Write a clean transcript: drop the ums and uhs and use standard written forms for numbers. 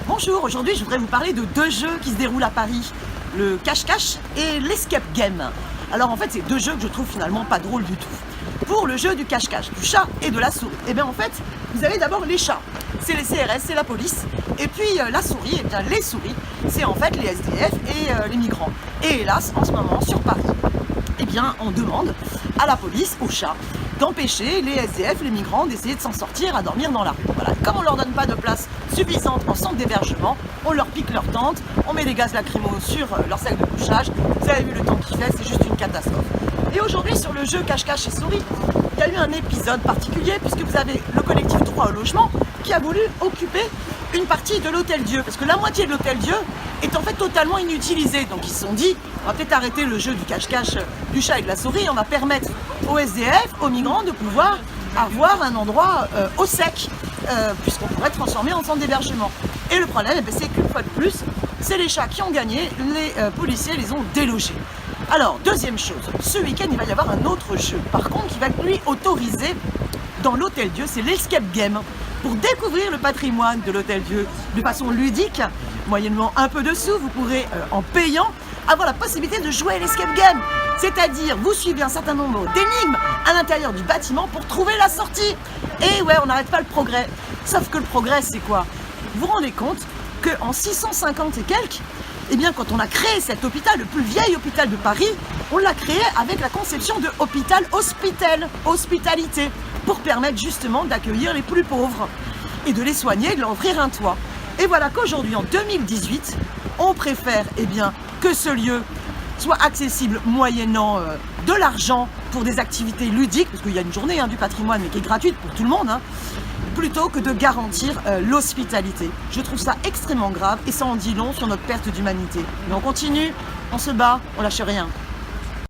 Bonjour, aujourd'hui je voudrais vous parler de deux jeux qui se déroulent à Paris, le cache-cache et l'escape game. Alors en fait c'est deux jeux que je trouve finalement pas drôles du tout. Pour le jeu du cache-cache, du chat et de la souris, et bien en fait vous avez d'abord les chats, c'est les CRS, c'est la police, et puis la souris, et bien les souris, c'est en fait les SDF et les migrants. Et hélas en ce moment sur Paris, eh bien on demande à la police, aux chats, d'empêcher les SDF, les migrants, d'essayer de s'en sortir à dormir dans la rue. Voilà. Comme on leur donne pas de place suffisante en centre d'hébergement, on leur pique leur tente, on met des gaz lacrymaux sur leur sac de couchage. Vous avez vu le temps qu'il fait, c'est juste une catastrophe. Et aujourd'hui sur le jeu cache-cache et souris, il y a eu un épisode particulier puisque vous avez le collectif Droit au logement qui a voulu occuper une partie de l'Hôtel Dieu, parce que la moitié de l'Hôtel Dieu est en fait totalement inutilisée. Donc ils se sont dit, on va peut-être arrêter le jeu du cache-cache du chat et de la souris, on va permettre aux SDF, aux migrants de pouvoir avoir un endroit au sec, puisqu'on pourrait transformer en centre d'hébergement. Et le problème, c'est qu'une fois de plus, c'est les chats qui ont gagné, les policiers les ont délogés. Alors, deuxième chose, ce week-end, il va y avoir un autre jeu, par contre, qui va être lui autorisé dans l'Hôtel Dieu, c'est l'escape game. Pour découvrir le patrimoine de l'Hôtel Dieu de façon ludique, moyennement un peu de sous, vous pourrez, en payant, avoir la possibilité de jouer à l'escape game. C'est-à-dire, vous suivez un certain nombre d'énigmes à l'intérieur du bâtiment pour trouver la sortie. Et ouais, on n'arrête pas le progrès. Sauf que le progrès, c'est quoi? Vous vous rendez compte qu'en 650 et quelques, eh bien, quand on a créé cet hôpital, le plus vieil hôpital de Paris, on l'a créé avec la conception de hôpital hospitalité, pour permettre justement d'accueillir les plus pauvres et de les soigner, de leur offrir un toit. Et voilà qu'aujourd'hui, en 2018, on préfère que ce lieu soit accessible moyennant de l'argent pour des activités ludiques, parce qu'il y a une journée du patrimoine, mais qui est gratuite pour tout le monde, plutôt que de garantir l'hospitalité. Je trouve ça extrêmement grave et ça en dit long sur notre perte d'humanité. Mais on continue, on se bat, on lâche rien.